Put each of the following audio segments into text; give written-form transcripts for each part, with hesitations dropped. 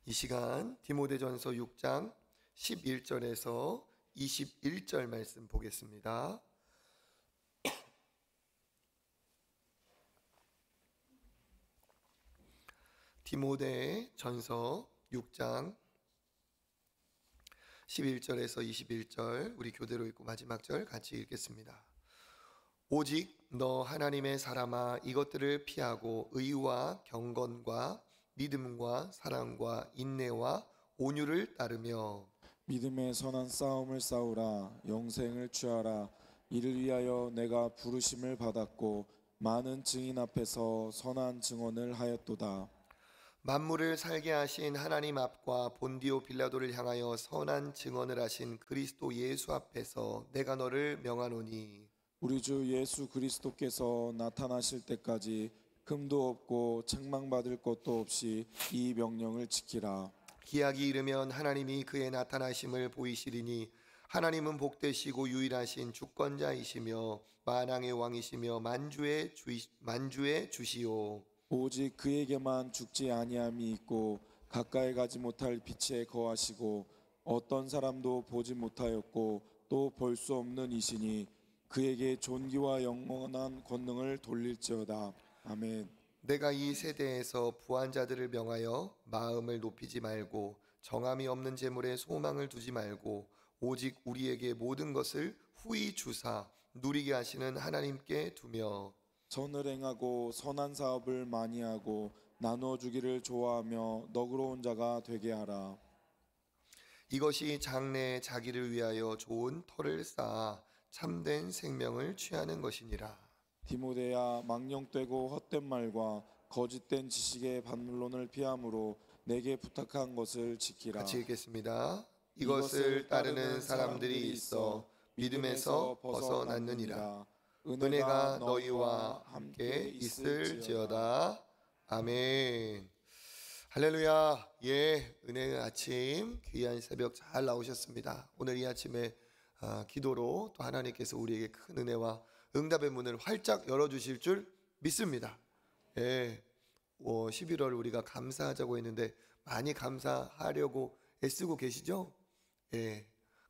이 시간 디모데전서 6장 11절에서 21절 말씀 보겠습니다. 디모데전서 6장 11절에서 21절 우리 교대로 읽고 마지막 절 같이 읽겠습니다. 오직 너 하나님의 사람아 이것들을 피하고 의와 경건과 믿음과 사랑과 인내와 온유를 따르며 믿음의 선한 싸움을 싸우라. 영생을 취하라. 이를 위하여 내가 부르심을 받았고 많은 증인 앞에서 선한 증언을 하였도다. 만물을 살게 하신 하나님 앞과 본디오 빌라도를 향하여 선한 증언을 하신 그리스도 예수 앞에서 내가 너를 명하노니 우리 주 예수 그리스도께서 나타나실 때까지 흠도 없고 책망받을 것도 없이 이 명령을 지키라. 기약이 이르면 하나님이 그의 나타나심을 보이시리니 하나님은 복되시고 유일하신 주권자이시며 만왕의 왕이시며 만주의 주시오. 오직 그에게만 죽지 아니함이 있고 가까이 가지 못할 빛에 거하시고 어떤 사람도 보지 못하였고 또 볼 수 없는 이시니 그에게 존귀와 영원한 권능을 돌릴지어다. 아멘. 내가 이 세대에서 부한 자들을 명하여 마음을 높이지 말고 정함이 없는 재물에 소망을 두지 말고 오직 우리에게 모든 것을 후히 주사 누리게 하시는 하나님께 두며 선을 행하고 선한 사업을 많이 하고 나누어 주기를 좋아하며 너그러운 자가 되게 하라. 이것이 장래에 자기를 위하여 좋은 터를 쌓아 참된 생명을 취하는 것이니라. 디모데야, 망령되고 헛된 말과 거짓된 지식의 반론을 피함으로 내게 부탁한 것을 지키라. 같이 읽겠습니다. 이것을 따르는 사람들이 있어 믿음에서 벗어났느니라. 은혜가 너희와 함께 있을지어다. 아멘. 할렐루야. 은혜의 아침 귀한 새벽 잘 나오셨습니다. 오늘 이 아침에 기도로 또 하나님께서 우리에게 큰 은혜와 응답의 문을 활짝 열어주실 줄 믿습니다. 11월 우리가 감사하자고 했는데 많이 감사하려고 애쓰고 계시죠?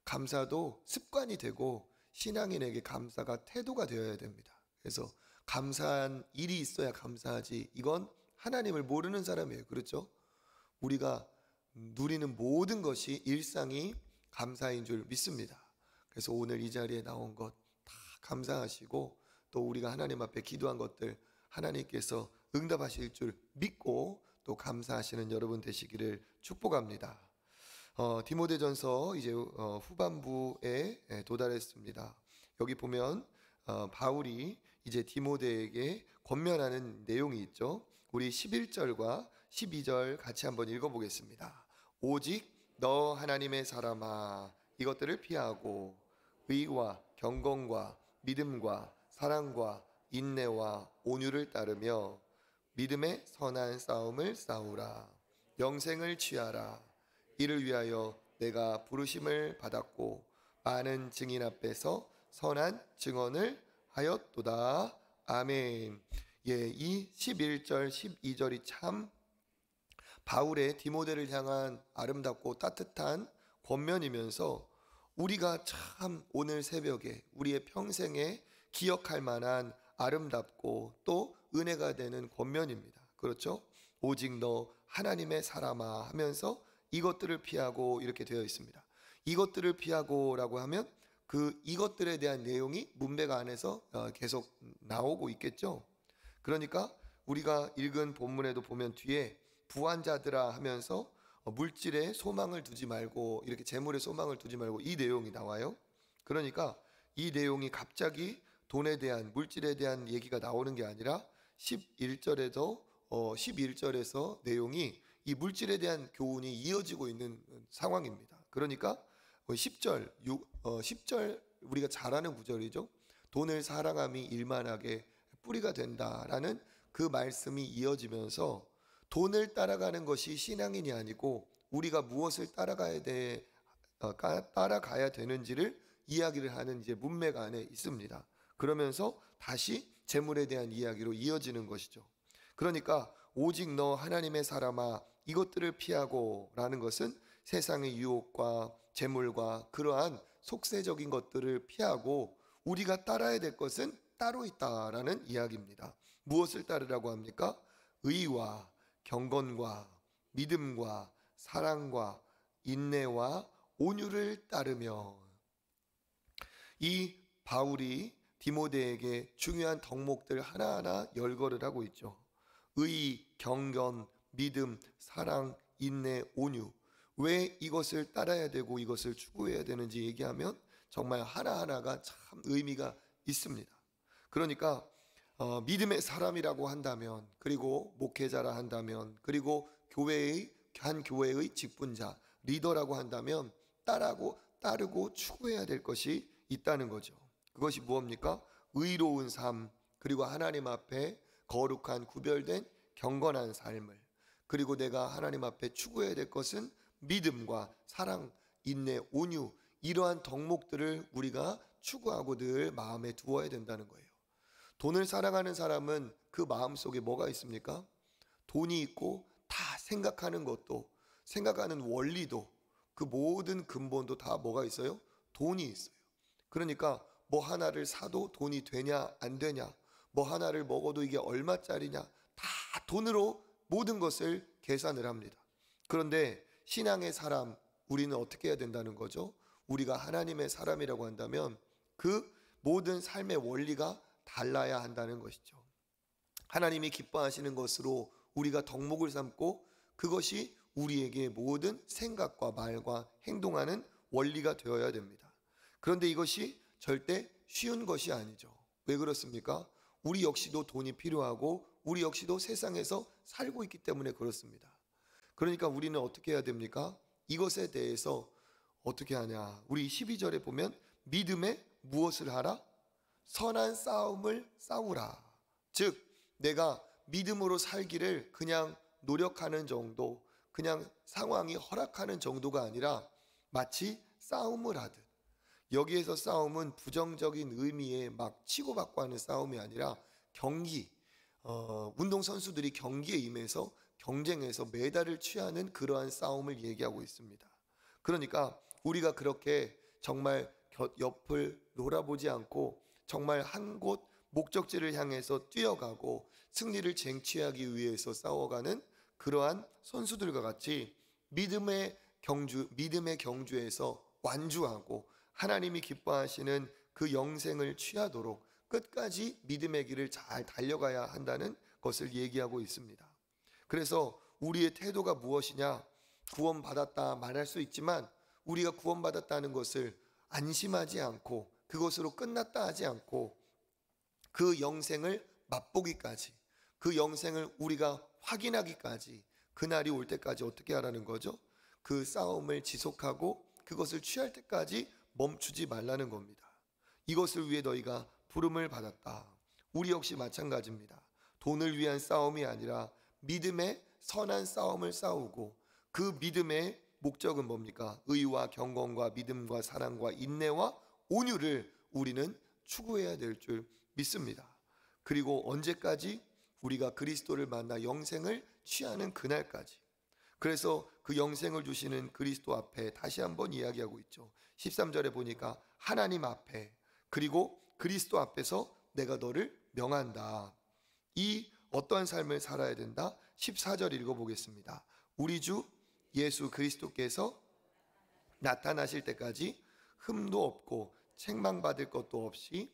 감사도 습관이 되고 신앙인에게 감사가 태도가 되어야 됩니다. 그래서 감사한 일이 있어야 감사하지. 이건 하나님을 모르는 사람이에요. 그렇죠? 우리가 누리는 모든 것이 일상이 감사인 줄 믿습니다. 그래서 오늘 이 자리에 나온 것 다 감사하시고 또 우리가 하나님 앞에 기도한 것들 하나님께서 응답하실 줄 믿고 또 감사하시는 여러분 되시기를 축복합니다. 디모데전서 이제 후반부에 도달했습니다. 여기 보면 바울이 이제 디모데에게 권면하는 내용이 있죠. 우리 11절과 12절 같이 한번 읽어보겠습니다. 오직 너 하나님의 사람아 이것들을 피하고 의와 경건과 믿음과 사랑과 인내와 온유를 따르며 믿음의 선한 싸움을 싸우라. 영생을 취하라. 이를 위하여 내가 부르심을 받았고 많은 증인 앞에서 선한 증언을 하였도다. 아멘. 이 11절 12절이 참 바울의 디모데를 향한 아름답고 따뜻한 권면이면서 우리가 참 오늘 새벽에 우리의 평생에 기억할 만한 아름답고 또 은혜가 되는 권면입니다. 그렇죠? 오직 너 하나님의 사람아 하면서 이것들을 피하고 이렇게 되어 있습니다. 이것들을 피하고라고 하면 그 이것들에 대한 내용이 문맥 안에서 계속 나오고 있겠죠. 그러니까 우리가 읽은 본문에도 보면 뒤에 부한 자들아 하면서 물질에 소망을 두지 말고 이렇게 재물에 소망을 두지 말고 이 내용이 나와요. 그러니까 이 내용이 갑자기 돈에 대한 물질에 대한 얘기가 나오는 게 아니라 11절에서 내용이 이 물질에 대한 교훈이 이어지고 있는 상황입니다. 그러니까 10절 우리가 잘 아는 구절이죠. 돈을 사랑함이 일만하게 뿌리가 된다라는 그 말씀이 이어지면서 돈을 따라가는 것이 신앙인이 아니고 우리가 무엇을 따라가야 되는지를 이야기를 하는 이제 문맥 안에 있습니다. 그러면서 다시 재물에 대한 이야기로 이어지는 것이죠. 그러니까 오직 너 하나님의 사람아 이것들을 피하고 라는 것은 세상의 유혹과 재물과 그러한 속세적인 것들을 피하고 우리가 따라야 될 것은 따로 있다라는 이야기입니다. 무엇을 따르라고 합니까? 의와 경건과 믿음과 사랑과 인내와 온유를 따르며. 이 바울이 디모데에게 중요한 덕목들 하나하나 열거를 하고 있죠. 의, 경건, 믿음, 사랑, 인내, 온유. 왜 이것을 따라야 되고 이것을 추구해야 되는지 얘기하면 정말 하나하나가 참 의미가 있습니다. 그러니까 믿음의 사람이라고 한다면, 그리고 목회자라 한다면, 그리고 한 교회의 직분자, 리더라고 한다면 따르고 추구해야 될 것이 있다는 거죠. 그것이 무엇입니까? 의로운 삶, 그리고 하나님 앞에 거룩한 구별된 경건한 삶을, 그리고 내가 하나님 앞에 추구해야 될 것은 믿음과 사랑, 인내, 온유, 이러한 덕목들을 우리가 추구하고 늘 마음에 두어야 된다는 거예요. 돈을 사랑하는 사람은 그 마음속에 뭐가 있습니까? 돈이 있고 다 생각하는 것도, 생각하는 원리도, 그 모든 근본도 다 뭐가 있어요? 돈이 있어요. 그러니까 뭐 하나를 사도 돈이 되냐 안 되냐, 뭐 하나를 먹어도 이게 얼마짜리냐, 다 돈으로 모든 것을 계산을 합니다. 그런데 신앙의 사람, 우리는 어떻게 해야 된다는 거죠? 우리가 하나님의 사람이라고 한다면 그 모든 삶의 원리가 달라야 한다는 것이죠. 하나님이 기뻐하시는 것으로 우리가 덕목을 삼고 그것이 우리에게 모든 생각과 말과 행동하는 원리가 되어야 됩니다. 그런데 이것이 절대 쉬운 것이 아니죠. 왜 그렇습니까? 우리 역시도 돈이 필요하고 우리 역시도 세상에서 살고 있기 때문에 그렇습니다. 그러니까 우리는 어떻게 해야 됩니까? 이것에 대해서 어떻게 하냐? 우리 12절에 보면 믿음에 무엇을 하라? 선한 싸움을 싸우라. 즉 내가 믿음으로 살기를 그냥 노력하는 정도, 그냥 상황이 허락하는 정도가 아니라 마치 싸움을 하듯, 여기에서 싸움은 부정적인 의미의 막 치고받고 하는 싸움이 아니라 경기, 운동선수들이 경기에 임해서 경쟁에서 메달을 취하는 그러한 싸움을 얘기하고 있습니다. 그러니까 우리가 그렇게 정말 옆을 놀아보지 않고 정말 한 곳 목적지를 향해서 뛰어가고 승리를 쟁취하기 위해서 싸워가는 그러한 선수들과 같이 믿음의 경주에서 완주하고 하나님이 기뻐하시는 그 영생을 취하도록 끝까지 믿음의 길을 잘 달려가야 한다는 것을 얘기하고 있습니다. 그래서 우리의 태도가 무엇이냐? 구원받았다 말할 수 있지만 우리가 구원받았다는 것을 안심하지 않고 그것으로 끝났다 하지 않고 그 영생을 맛보기까지, 그 영생을 우리가 확인하기까지, 그날이 올 때까지 어떻게 하라는 거죠? 그 싸움을 지속하고 그것을 취할 때까지 멈추지 말라는 겁니다. 이것을 위해 너희가 부름을 받았다. 우리 역시 마찬가지입니다. 돈을 위한 싸움이 아니라 믿음의 선한 싸움을 싸우고, 그 믿음의 목적은 뭡니까? 의와 경건과 믿음과 사랑과 인내와 온유를 우리는 추구해야 될 줄 믿습니다. 그리고 언제까지? 우리가 그리스도를 만나 영생을 취하는 그날까지. 그래서 그 영생을 주시는 그리스도 앞에 다시 한번 이야기하고 있죠. 13절에 보니까 하나님 앞에, 그리고 그리스도 앞에서 내가 너를 명한다. 이 어떠한 삶을 살아야 된다? 14절 읽어보겠습니다. 우리 주 예수 그리스도께서 나타나실 때까지 흠도 없고 책망받을 것도 없이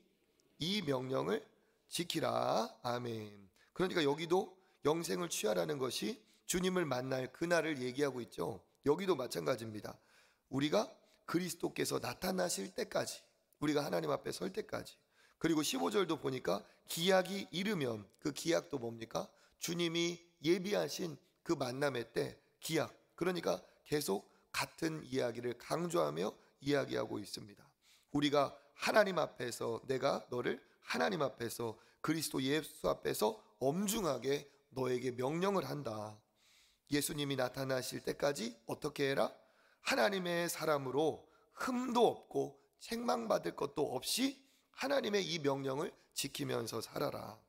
이 명령을 지키라. 아멘. 그러니까 여기도 영생을 취하라는 것이 주님을 만날 그날을 얘기하고 있죠. 여기도 마찬가지입니다. 우리가 그리스도께서 나타나실 때까지, 우리가 하나님 앞에 설 때까지. 그리고 15절도 보니까 기약이 이르면, 그 기약도 뭡니까? 주님이 예비하신 그 만남의 때 기약. 그러니까 계속 같은 이야기를 강조하며 이야기하고 있습니다. 우리가 하나님 앞에서, 내가 너를 하나님 앞에서, 그리스도 예수 앞에서 엄중하게 너에게 명령을 한다. 예수님이 나타나실 때까지 어떻게 해라? 하나님의 사람으로 흠도 없고 책망받을 것도 없이 하나님의 이 명령을 지키면서 살아라.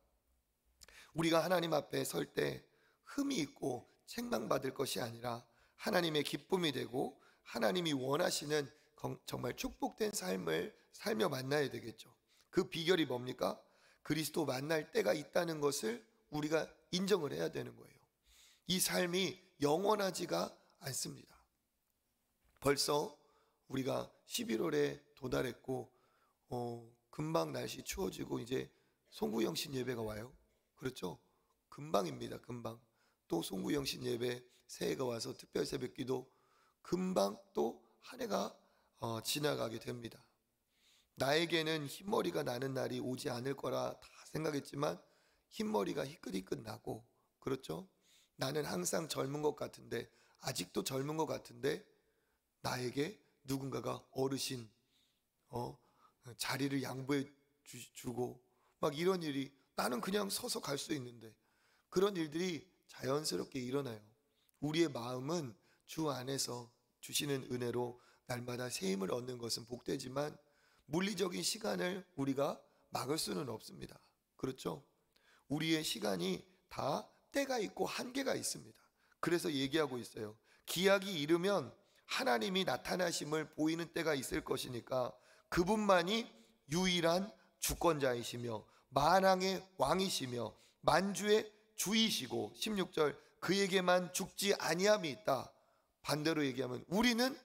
우리가 하나님 앞에 설 때 흠이 있고 책망받을 것이 아니라 하나님의 기쁨이 되고 하나님이 원하시는 정말 축복된 삶을 살며 만나야 되겠죠. 그 비결이 뭡니까? 그리스도 만날 때가 있다는 것을 우리가 인정을 해야 되는 거예요. 이 삶이 영원하지가 않습니다. 벌써 우리가 11월에 도달했고 금방 날씨 추워지고 이제 송구영신 예배가 와요. 그렇죠? 금방입니다. 금방. 또 송구영신 예배, 새해가 와서 특별 새벽기도, 금방 또 한 해가 지나가게 됩니다. 나에게는 흰머리가 나는 날이 오지 않을 거라 다 생각했지만 흰머리가 희끗희끗 나고, 그렇죠? 나는 항상 젊은 것 같은데, 아직도 젊은 것 같은데 나에게 누군가가 어르신 자리를 양보해 주고 막 이런 일이, 나는 그냥 서서 갈 수 있는데 그런 일들이 자연스럽게 일어나요. 우리의 마음은 주 안에서 주시는 은혜로 날마다 새 힘을 얻는 것은 복되지만 물리적인 시간을 우리가 막을 수는 없습니다. 그렇죠? 우리의 시간이 다 때가 있고 한계가 있습니다. 그래서 얘기하고 있어요. 기약이 이르면 하나님이 나타나심을 보이는 때가 있을 것이니까 그분만이 유일한 주권자이시며 만왕의 왕이시며 만주의 주이시고, 16절, 그에게만 죽지 아니함이 있다. 반대로 얘기하면 우리는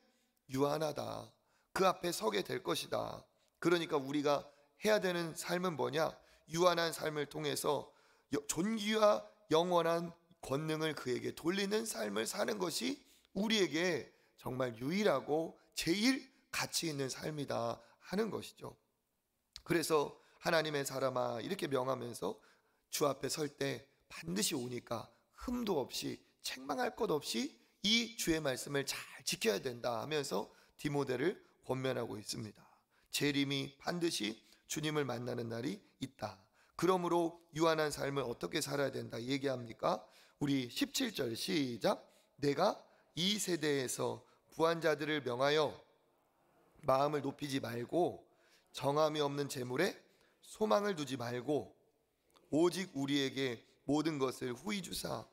유한하다. 그 앞에 서게 될 것이다. 그러니까 우리가 해야 되는 삶은 뭐냐? 유한한 삶을 통해서 존귀와 영원한 권능을 그에게 돌리는 삶을 사는 것이 우리에게 정말 유일하고 제일 가치 있는 삶이다 하는 것이죠. 그래서 하나님의 사람아 이렇게 명하면서 주 앞에 설 때 반드시 오니까 흠도 없이 책망할 것 없이 이 주의 말씀을 잘 지켜야 된다 하면서 디모데를 권면하고 있습니다. 재림이 반드시 주님을 만나는 날이 있다. 그러므로 유한한 삶을 어떻게 살아야 된다 얘기합니까? 우리 17절 시작. 내가 이 세대에서 부한 자들을 명하여 마음을 높이지 말고 정함이 없는 재물에 소망을 두지 말고 오직 우리에게 모든 것을 후히 주사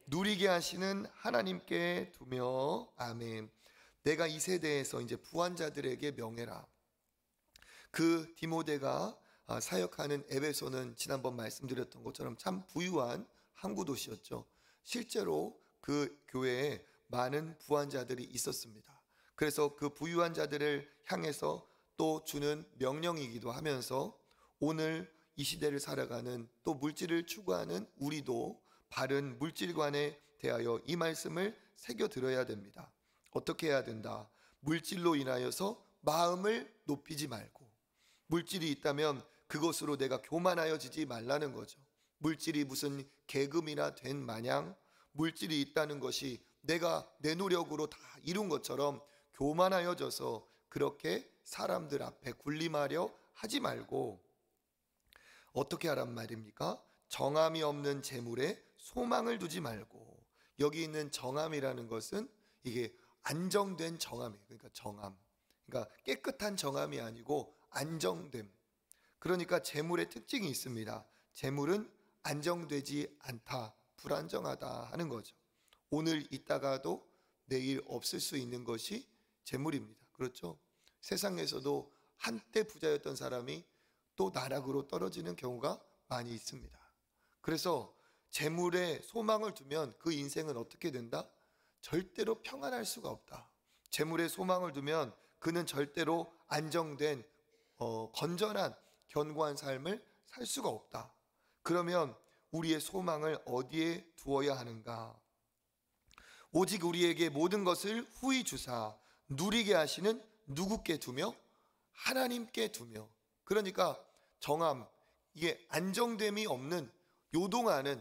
누리게 하시는 하나님께 두며. 아멘. 내가 이 세대에서 이제 부한 자들에게 명해라. 그 디모데가 사역하는 에베소는 지난번 말씀드렸던 것처럼 참 부유한 항구 도시였죠. 실제로 그 교회에 많은 부한 자들이 있었습니다. 그래서 그 부유한 자들을 향해서 또 주는 명령이기도 하면서 오늘 이 시대를 살아가는 또 물질을 추구하는 우리도 바른 물질관에 대하여 이 말씀을 새겨 들어야 됩니다. 어떻게 해야 된다? 물질로 인하여서 마음을 높이지 말고, 물질이 있다면 그것으로 내가 교만하여지지 말라는 거죠. 물질이 무슨 계금이나 된 마냥 물질이 있다는 것이 내가 내 노력으로 다 이룬 것처럼 교만하여져서 그렇게 사람들 앞에 군림하려 하지 말고 어떻게 하란 말입니까? 정함이 없는 재물에 소망을 두지 말고, 여기 있는 정함이라는 것은 이게 안정된 정함이에요. 그러니까 정함, 그러니까 깨끗한 정함이 아니고 안정됨. 그러니까 재물의 특징이 있습니다. 재물은 안정되지 않다, 불안정하다 하는 거죠. 오늘 있다가도 내일 없을 수 있는 것이 재물입니다. 그렇죠? 세상에서도 한때 부자였던 사람이 또 나락으로 떨어지는 경우가 많이 있습니다. 그래서 재물에 소망을 두면 그 인생은 어떻게 된다? 절대로 평안할 수가 없다. 재물에 소망을 두면 그는 절대로 안정된 건전한 견고한 삶을 살 수가 없다. 그러면 우리의 소망을 어디에 두어야 하는가? 오직 우리에게 모든 것을 후히 주사 누리게 하시는 누구께 두며? 하나님께 두며. 그러니까 정함, 이게 안정됨이 없는, 요동하는,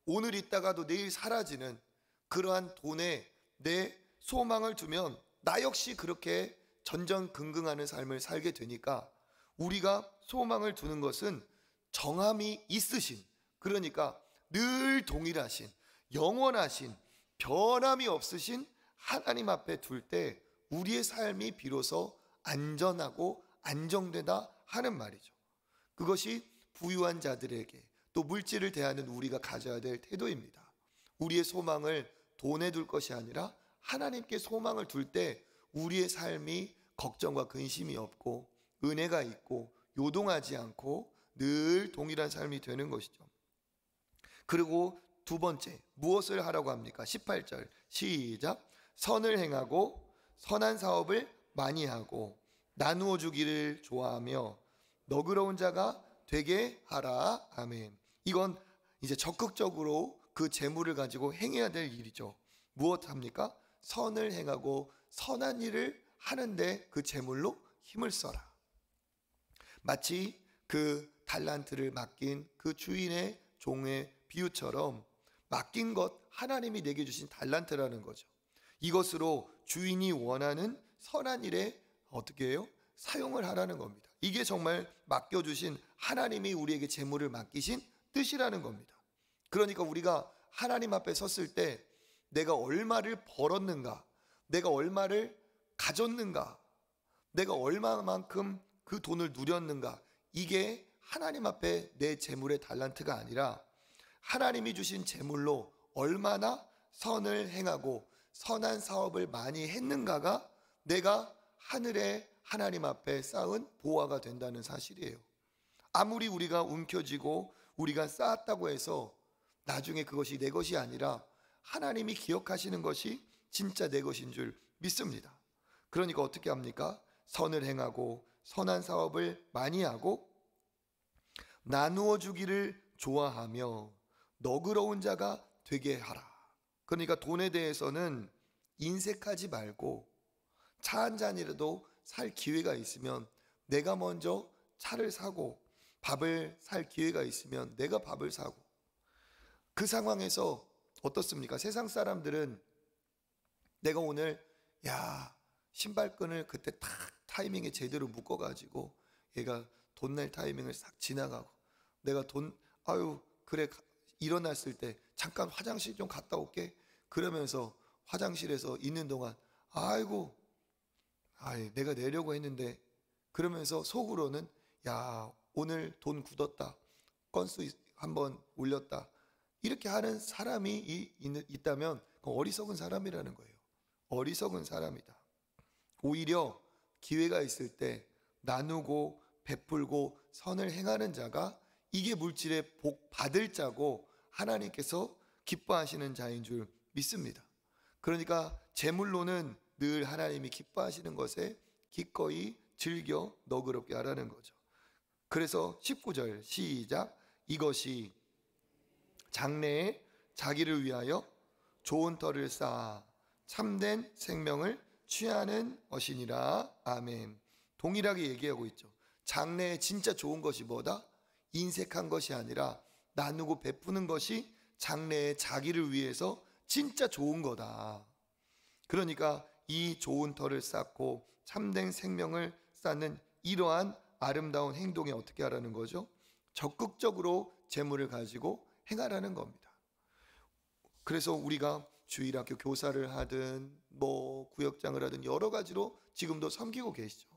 오늘 있다가도 내일 사라지는 그러한 돈에 내 소망을 두면 나 역시 그렇게 전전긍긍하는 삶을 살게 되니까 우리가 소망을 두는 것은 정함이 있으신, 그러니까 늘 동일하신, 영원하신, 변함이 없으신 하나님 앞에 둘 때 우리의 삶이 비로소 안전하고 안정되다 하는 말이죠. 그것이 부유한 자들에게 또 물질을 대하는 우리가 가져야 될 태도입니다. 우리의 소망을 돈에 둘 것이 아니라 하나님께 소망을 둘 때 우리의 삶이 걱정과 근심이 없고 은혜가 있고 요동하지 않고 늘 동일한 삶이 되는 것이죠. 그리고 두 번째, 무엇을 하라고 합니까? 18절 시작. 선을 행하고 선한 사업을 많이 하고 나누어 주기를 좋아하며 너그러운 자가 되게 하라. 아멘. 이건 이제 적극적으로 그 재물을 가지고 행해야 될 일이죠. 무엇 합니까? 선을 행하고 선한 일을 하는데 그 재물로 힘을 써라. 마치 그 달란트를 맡긴 그 주인의 종의 비유처럼 맡긴 것, 하나님이 내게 주신 달란트라는 거죠. 이것으로 주인이 원하는 선한 일에 어떻게 해요? 사용을 하라는 겁니다. 이게 정말 맡겨주신 하나님이 우리에게 재물을 맡기신 뜻이라는 겁니다. 그러니까 우리가 하나님 앞에 섰을 때 내가 얼마를 벌었는가, 내가 얼마를 가졌는가, 내가 얼마만큼 그 돈을 누렸는가, 이게 하나님 앞에 내 재물의 달란트가 아니라 하나님이 주신 재물로 얼마나 선을 행하고 선한 사업을 많이 했는가가 내가 하늘에 하나님 앞에 쌓은 보화가 된다는 사실이에요. 아무리 우리가 움켜쥐고 우리가 쌓았다고 해서 나중에 그것이 내 것이 아니라 하나님이 기억하시는 것이 진짜 내 것인 줄 믿습니다. 그러니까 어떻게 합니까? 선을 행하고 선한 사업을 많이 하고 나누어 주기를 좋아하며 너그러운 자가 되게 하라. 그러니까 돈에 대해서는 인색하지 말고 차 한 잔이라도 살 기회가 있으면 내가 먼저 차를 사고 밥을 살 기회가 있으면 내가 밥을 사고, 그 상황에서 어떻습니까? 세상 사람들은 내가 오늘 신발끈을 그때 탁 타이밍에 제대로 묶어가지고 얘가 돈 낼 타이밍을 싹 지나가고, 내가 그래 일어났을 때 잠깐 화장실 좀 갔다 올게 그러면서 화장실에서 있는 동안 내가 내려고 했는데, 그러면서 속으로는 오늘 돈 굳었다, 건수 한번 올렸다, 이렇게 하는 사람이 있다면 어리석은 사람이라는 거예요. 어리석은 사람이다. 오히려 기회가 있을 때 나누고 베풀고 선을 행하는 자가 이게 물질의 복 받을 자고 하나님께서 기뻐하시는 자인 줄 믿습니다. 그러니까 재물로는 늘 하나님이 기뻐하시는 것에 기꺼이 즐겨 너그럽게 하라는 거죠. 그래서 19절 시작. 이것이 장래에 자기를 위하여 좋은 터를 쌓아 참된 생명을 취하는 것이니라. 아멘. 동일하게 얘기하고 있죠. 장래에 진짜 좋은 것이 뭐다? 인색한 것이 아니라 나누고 베푸는 것이 장래에 자기를 위해서 진짜 좋은 거다. 그러니까 이 좋은 터를 쌓고 참된 생명을 쌓는 이러한 아름다운 행동에 어떻게 하라는 거죠? 적극적으로 재물을 가지고 행하라는 겁니다. 그래서 우리가 주일학교 교사를 하든 구역장을 하든 여러 가지로 지금도 섬기고 계시죠.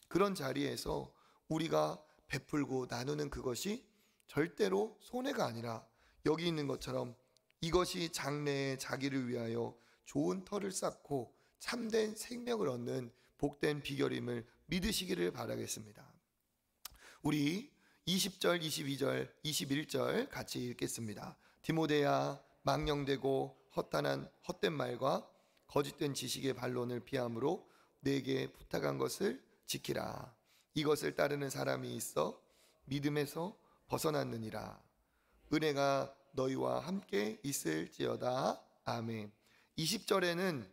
그런 자리에서 우리가 베풀고 나누는 그것이 절대로 손해가 아니라 여기 있는 것처럼 이것이 장래에 자기를 위하여 좋은 터를 쌓고 참된 생명을 얻는 복된 비결임을 믿으시기를 바라겠습니다. 우리 20절, 22절, 21절 같이 읽겠습니다. 디모데야, 망령되고 헛된 말과 거짓된 지식의 반론을 피함으로 내게 부탁한 것을 지키라. 이것을 따르는 사람이 있어 믿음에서 벗어났느니라. 은혜가 너희와 함께 있을지어다. 아멘. 20절에는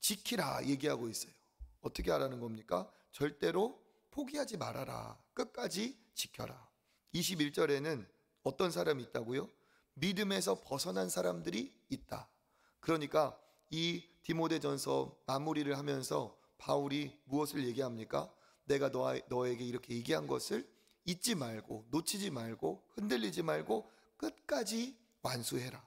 지키라 얘기하고 있어요. 어떻게 하라는 겁니까? 절대로 포기하지 말아라. 끝까지 지켜라. 21절에는 어떤 사람이 있다고요? 믿음에서 벗어난 사람들이 있다. 그러니까 이 디모데전서 마무리를 하면서 바울이 무엇을 얘기합니까? 내가 너에게 이렇게 얘기한 것을 잊지 말고 놓치지 말고 흔들리지 말고 끝까지 완수해라.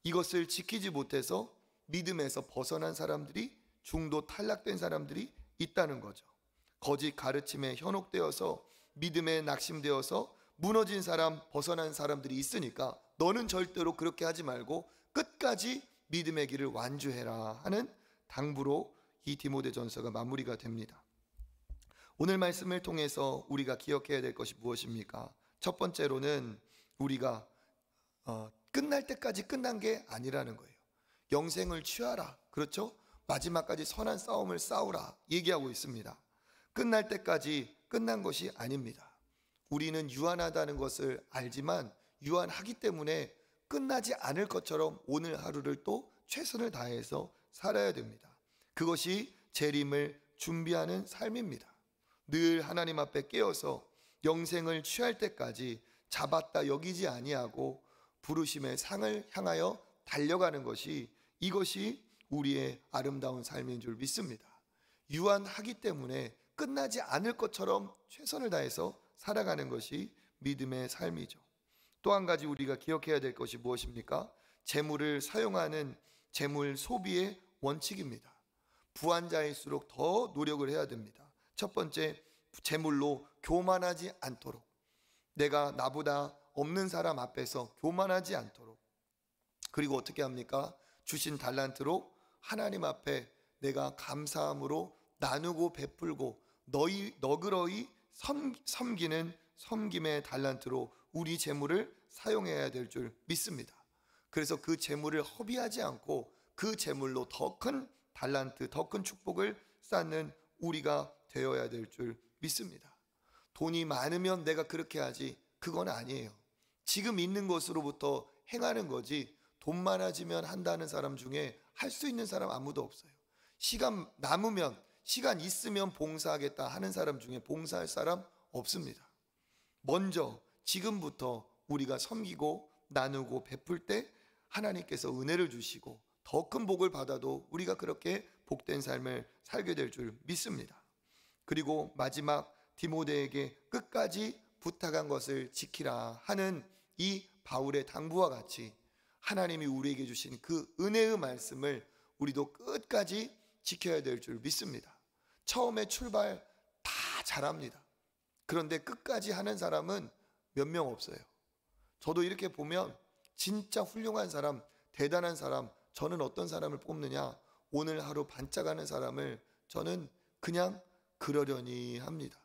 이것을 지키지 못해서 믿음에서 벗어난 사람들이, 중도 탈락된 사람들이 있다는 거죠. 거짓 가르침에 현혹되어서 믿음에 낙심되어서 무너진 사람, 벗어난 사람들이 있으니까 너는 절대로 그렇게 하지 말고 끝까지 믿음의 길을 완주해라 하는 당부로 이 디모데전서가 마무리가 됩니다. 오늘 말씀을 통해서 우리가 기억해야 될 것이 무엇입니까? 첫 번째로는 우리가 끝날 때까지 끝난 게 아니라는 거예요. 영생을 취하라. 그렇죠? 마지막까지 선한 싸움을 싸우라 얘기하고 있습니다. 끝날 때까지 끝난 것이 아닙니다. 우리는 유한하다는 것을 알지만 유한하기 때문에 끝나지 않을 것처럼 오늘 하루를 또 최선을 다해서 살아야 됩니다. 그것이 재림을 준비하는 삶입니다. 늘 하나님 앞에 깨어서 영생을 취할 때까지 잡았다 여기지 아니하고 부르심의 상을 향하여 달려가는 것이, 이것이 우리의 아름다운 삶인 줄 믿습니다. 유한하기 때문에 끝나지 않을 것처럼 최선을 다해서 살아가는 것이 믿음의 삶이죠. 또 한 가지 우리가 기억해야 될 것이 무엇입니까? 재물을 사용하는 재물 소비의 원칙입니다. 부한자일수록 더 노력을 해야 됩니다. 첫 번째, 재물로 교만하지 않도록, 내가 나보다 없는 사람 앞에서 교만하지 않도록. 그리고 어떻게 합니까? 주신 달란트로 하나님 앞에 내가 감사함으로 나누고 베풀고 너그러이 섬기는 섬김의 달란트로 우리 재물을 사용해야 될 줄 믿습니다. 그래서 그 재물을 허비하지 않고 그 재물로 더 큰 달란트, 더 큰 축복을 쌓는 우리가 되어야 될 줄 믿습니다. 돈이 많으면 내가 그렇게 하지, 그건 아니에요. 지금 있는 것으로부터 행하는 거지, 돈 많아지면 한다는 사람 중에 할 수 있는 사람 아무도 없어요. 시간 남으면, 시간 있으면 봉사하겠다 하는 사람 중에 봉사할 사람 없습니다. 먼저 지금부터 우리가 섬기고 나누고 베풀 때 하나님께서 은혜를 주시고 더 큰 복을 받아도 우리가 그렇게 복된 삶을 살게 될 줄 믿습니다. 그리고 마지막, 디모데에게 끝까지 부탁한 것을 지키라 하는 이 바울의 당부와 같이 하나님이 우리에게 주신 그 은혜의 말씀을 우리도 끝까지 지켜야 될 줄 믿습니다. 처음에 출발 다 잘합니다. 그런데 끝까지 하는 사람은 몇 명 없어요. 저도 이렇게 보면 진짜 훌륭한 사람, 대단한 사람, 저는 어떤 사람을 뽑느냐, 오늘 하루 반짝하는 사람을 저는 그냥 그러려니 합니다.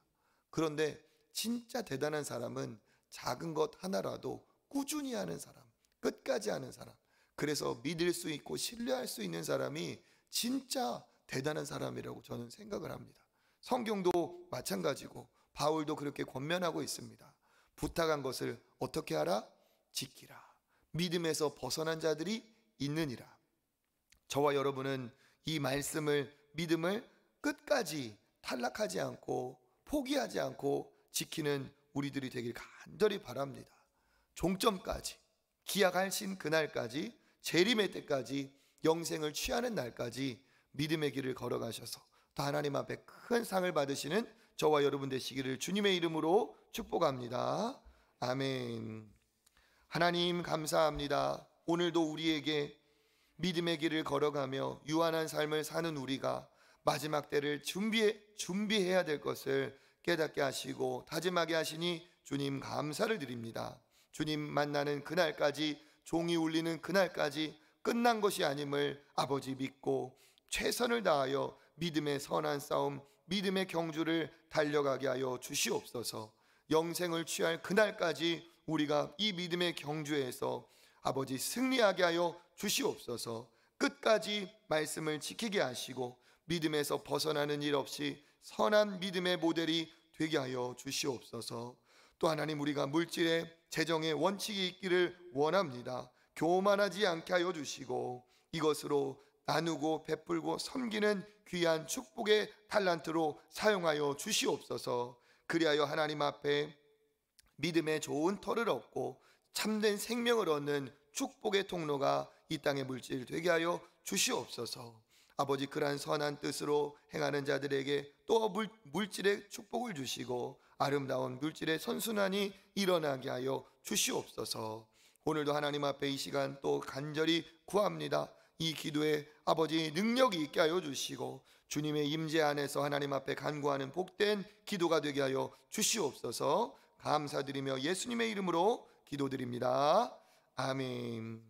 그런데 진짜 대단한 사람은 작은 것 하나라도 꾸준히 하는 사람, 끝까지 하는 사람, 그래서 믿을 수 있고 신뢰할 수 있는 사람이 진짜 대단한 사람이라고 저는 생각을 합니다. 성경도 마찬가지고 바울도 그렇게 권면하고 있습니다. 부탁한 것을 어떻게 하라? 지키라. 믿음에서 벗어난 자들이 있느니라. 저와 여러분은 이 말씀을, 믿음을 끝까지 탈락하지 않고 포기하지 않고 지키는 우리들이 되길 간절히 바랍니다. 종점까지, 기약하신 그날까지, 재림의 때까지, 영생을 취하는 날까지 믿음의 길을 걸어가셔서 또 하나님 앞에 큰 상을 받으시는 저와 여러분 되시기를 주님의 이름으로 축복합니다. 아멘. 하나님 감사합니다. 오늘도 우리에게 믿음의 길을 걸어가며 유한한 삶을 사는 우리가 마지막 때를 준비해야 될 것을 깨닫게 하시고 다짐하게 하시니 주님 감사를 드립니다. 주님 만나는 그날까지, 종이 울리는 그날까지 끝난 것이 아님을 아버지 믿고 최선을 다하여 믿음의 선한 싸움, 믿음의 경주를 달려가게 하여 주시옵소서. 영생을 취할 그날까지 우리가 이 믿음의 경주에서 아버지 승리하게 하여 주시옵소서. 끝까지 말씀을 지키게 하시고 믿음에서 벗어나는 일 없이 선한 믿음의 모델이 되게 하여 주시옵소서. 또 하나님, 우리가 물질의 재정의 원칙이 있기를 원합니다. 교만하지 않게 하여 주시고 이것으로 나누고 베풀고 섬기는 귀한 축복의 달란트로 사용하여 주시옵소서. 그리하여 하나님 앞에 믿음의 좋은 터를 얻고 참된 생명을 얻는 축복의 통로가 이 땅의 물질 되게 하여 주시옵소서. 아버지, 그러한 선한 뜻으로 행하는 자들에게 또 물질의 축복을 주시고 아름다운 물질의 선순환이 일어나게 하여 주시옵소서. 오늘도 하나님 앞에 이 시간 또 간절히 구합니다. 이 기도에 아버지 능력이 있게 하여 주시고 주님의 임재 안에서 하나님 앞에 간구하는 복된 기도가 되게 하여 주시옵소서. 감사드리며 예수님의 이름으로 기도드립니다. 아멘.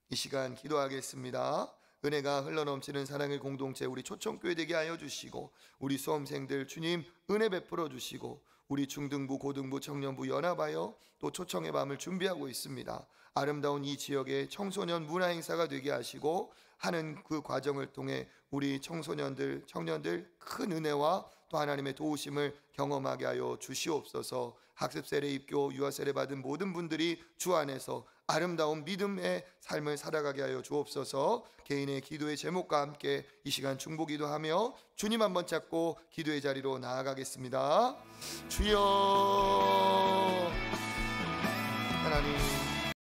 이 시간 기도하겠습니다. 은혜가 흘러넘치는 사랑의 공동체 우리 초청교회 되게 하여 주시고, 우리 수험생들 주님 은혜 베풀어 주시고, 우리 중등부, 고등부, 청년부 연합하여 또 초청의 밤을 준비하고 있습니다. 아름다운 이 지역의 청소년 문화 행사가 되게 하시고, 하는 그 과정을 통해 우리 청소년들, 청년들 큰 은혜와 또 하나님의 도우심을 경험하게 하여 주시옵소서. 학습 세례, 입교, 유아 세례 받은 모든 분들이 주 안에서 아름다운 믿음의 삶을 살아가게 하여 주옵소서. 개인의 기도의 제목과 함께 이 시간 중보기도하며 주님 한번 잡고 기도의 자리로 나아가겠습니다. 주여 하나님,